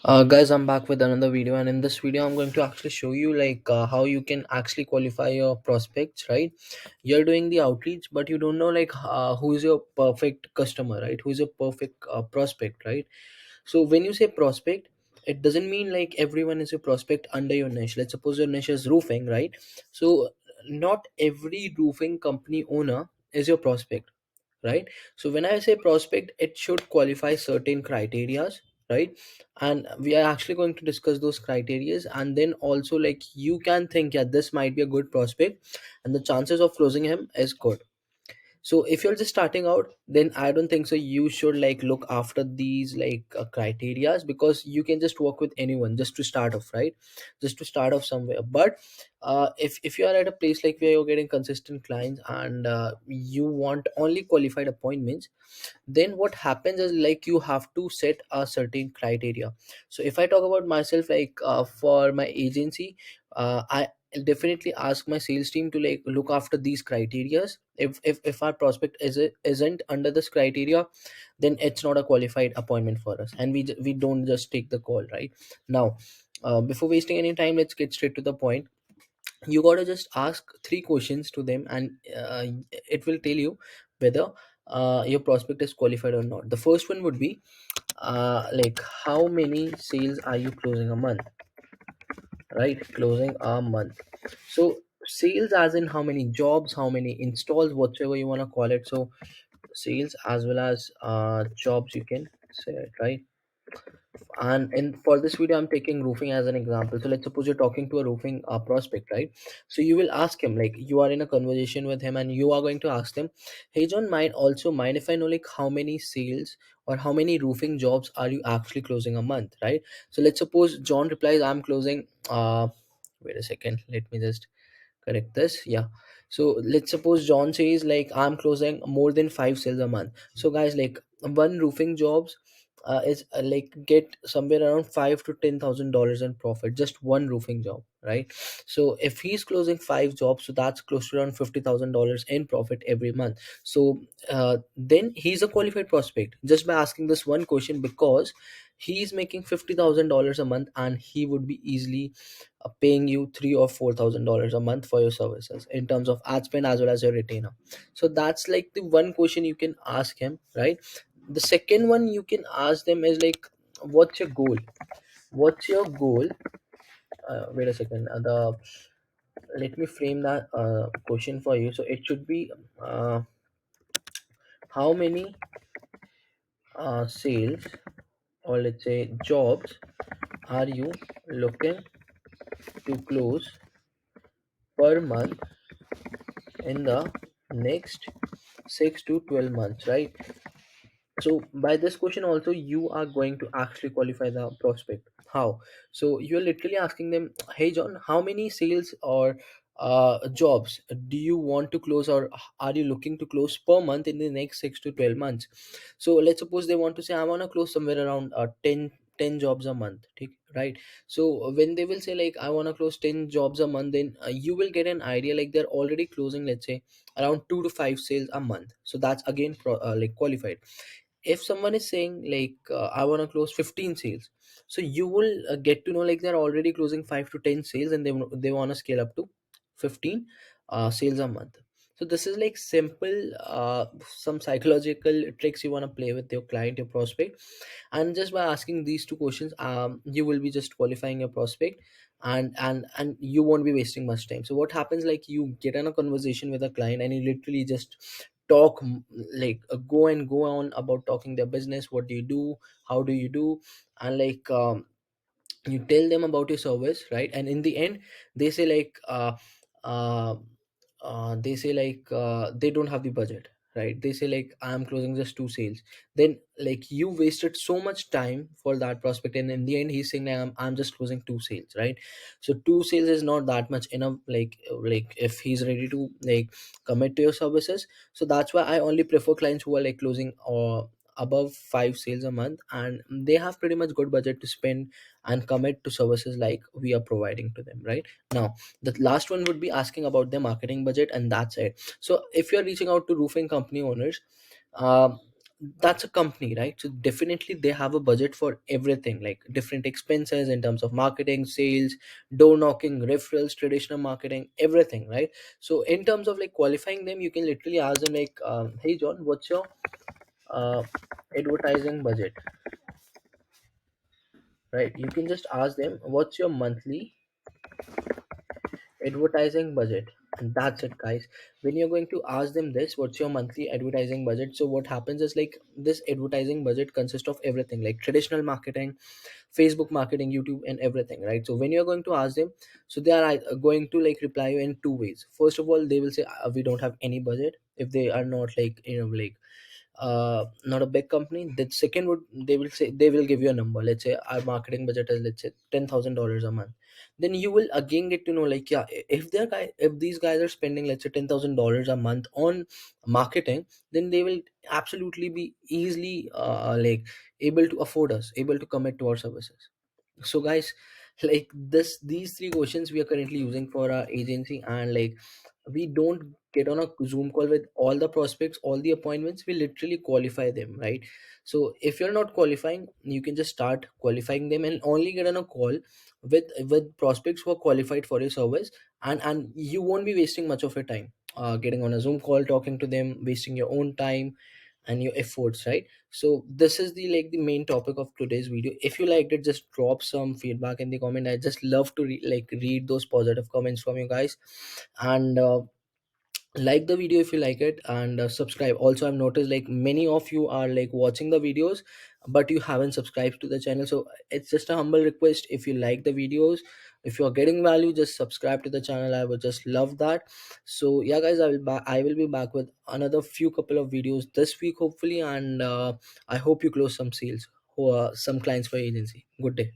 Guys, I'm back with another video, and in this video, I'm going to actually show you how you can actually qualify your prospects. Right, you're doing the outreach, but you don't know who is your perfect customer, right? Who is your perfect prospect, right? So when you say prospect, it doesn't mean like everyone is a prospect under your niche. Let's suppose your niche is roofing, right? So not every roofing company owner is your prospect, right? So when I say prospect, it should qualify certain criterias, right? And we are actually going to discuss those criterias, and then also like you can think, yeah, this might be a good prospect and the chances of closing him is good. So if you're just starting out, then I don't think so you should like look after these criterias, because you can just work with anyone just to start off, right? Just to start off somewhere. But if you are at a place like where you're getting consistent clients, and you want only qualified appointments, then what happens is like you have to set a certain criteria. So if I talk about myself, for my agency, I definitely ask my sales team to like look after these criterias. If our prospect isn't under this criteria, then it's not a qualified appointment for us, and we don't just take the call, right? Now, before wasting any time, let's get straight to the point. You gotta just ask three questions to them, and it will tell you whether your prospect is qualified or not. The first one would be how many sales are you closing a month, right? Closing a month. So sales as in how many jobs, how many installs, whatever you want to call it. So sales as well as jobs, you can say it, right? And in for this video, I'm taking roofing as an example. So let's suppose you're talking to a roofing prospect, right? So you will ask him, like you are in a conversation with him, and you are going to ask them, hey John, mind if I know like how many sales or how many roofing jobs are you actually closing a month, right? So let's suppose John replies, I'm closing wait a second, let me just correct this. Yeah, so let's suppose John says like I'm closing more than 5 sales a month. So guys, like one roofing jobs is like get somewhere around $5 to $10,000 in profit, just one roofing job, right? So if he's closing 5 jobs, so that's close to around $50,000 in profit every month. So then he's a qualified prospect just by asking this one question, because he's making $50,000 a month, and he would be easily paying you $3 or $4,000 a month for your services in terms of ad spend as well as your retainer. So that's like the one question you can ask him, right? The second one you can ask them is like, what's your goal? What's your goal? Wait a second. The Let me frame that question for you. So it should be, how many sales, or let's say jobs, are you looking to close per month in the next 6 to 12 months, right? So by this question also, you are going to actually qualify the prospect. How? So you're literally asking them, hey John, how many sales or jobs do you want to close, or are you looking to close per month in the next 6 to 12 months? So let's suppose they want to say, I want to close somewhere around 10 jobs a month, right? So when they will say like I want to close 10 jobs a month, then you will get an idea like they're already closing, let's say, around 2 to 5 sales a month. So that's again qualified. If someone is saying I want to close 15 sales, so you will get to know like they're already closing 5 to 10 sales, and they want to scale up to 15 sales a month. So this is like simple, some psychological tricks you want to play with your client, your prospect. And just by asking these two questions, you will be just qualifying your prospect, and you won't be wasting much time. So what happens, like you get in a conversation with a client, and you literally just talk go and go on about talking their business, what do you do, how do you do, and you tell them about your service, right? And in the end, they say uh, they don't have the budget, right? They say like I'm closing just 2 sales. Then like you wasted so much time for that prospect, and in the end he's saying like, I'm just closing 2 sales, right? So 2 sales is not that much enough, if he's ready to like commit to your services. So that's why I only prefer clients who are like closing above 5 sales a month, and they have pretty much good budget to spend and commit to services like we are providing to them, right? Now, the last one would be asking about their marketing budget, and that's it. So if you're reaching out to roofing company owners, um, that's a company, right? So definitely they have a budget for everything, like different expenses in terms of marketing, sales, door knocking, referrals, traditional marketing, everything, right? So in terms of like qualifying them, you can literally ask them like, hey John, what's your uh, advertising budget, right? You can just ask them what's your monthly advertising budget, and that's it, guys. When you're going to ask them this, what's your monthly advertising budget, so what happens is like this advertising budget consists of everything, like traditional marketing, Facebook marketing, YouTube, and everything, right? So when you're going to ask them, so they are going to like reply you in two ways. First of all, they will say, we don't have any budget, if they are not like, like not a big company. The second would, they will say, they will give you a number. Let's say our marketing budget is, let's say, $10,000 a month. Then you will again get to know like, yeah, if these guys are spending, let's say, $10,000 a month on marketing, then they will absolutely be easily like able to afford us, able to commit to our services. So guys, like this, these three questions we are currently using for our agency, and like we don't get on a Zoom call with all the prospects, all the appointments. We literally qualify them, right? So if you're not qualifying, you can just start qualifying them and only get on a call with prospects who are qualified for your service, and you won't be wasting much of your time getting on a Zoom call, talking to them, wasting your own time and your efforts, right? So this is the like the main topic of today's video. If you liked it, just drop some feedback in the comment. I just love to read those positive comments from you guys. And like the video if you like it, and subscribe also. I've noticed like many of you are like watching the videos, but you haven't subscribed to the channel. So it's just a humble request, if you like the videos, if you are getting value, just subscribe to the channel. I would just love that. So yeah guys, I will be back with another few couple of videos this week hopefully, and I hope you close some sales, or some clients for your agency. Good day.